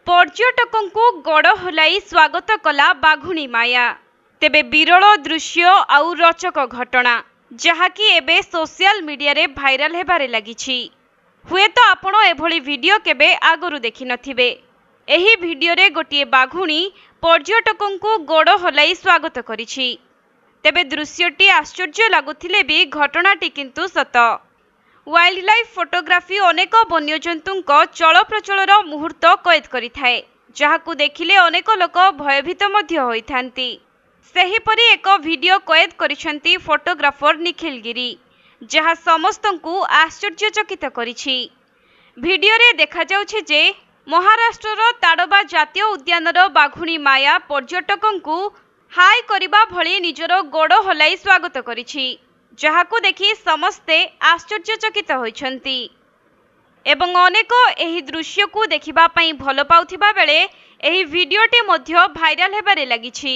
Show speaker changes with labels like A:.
A: पर्यटकंकु गड़ हलाई स्वागत कला बाघुणी माया। तेबे विरल दृश्य आउ रोचक घटना जहाँकि एबे सोशल मीडिया रे भाइराल हेबारे लागिछि। हुए तो आपण एभली वीडियो केबे आगरु देखि नथिबे। एही वीडियो रे गोटिए बाघुणी पर्यटकंकु गड़ हलाई स्वागत करिछि। तेबे दृश्यटी आश्चर्य लागुथिले भी घटनाटी किंतु सत। वाइल्ड लाइफ फोटोग्राफी अनेक वन्यजंतुंक चल प्रचलर मुहूर्त कैद करिथाए, जहाकु देखिले अनेक लोक भयभीत मध्य होइथांती। सेहीपरि एक वीडियो कैद करिसेंती फोटोग्राफर निखिल गिरी, जहा समस्तंकु आश्चर्यचकित करिछि। वीडियो रे देखा जाउछि जे महाराष्ट्रर ताडोबा जातीय उद्यानर बाघुणी माया पर्यटकंकु हाय करिबा भली निजर गोड़ हलाई स्वागत करिछि, जहाकु देखि समस्ते आश्चर्यचकित होइछन्ति एवं अनेक एही दृश्य को देखिबा पई भल पाउथिबा बेले एही वीडियोटी मध्य भाइराल हेबारे लागिछि।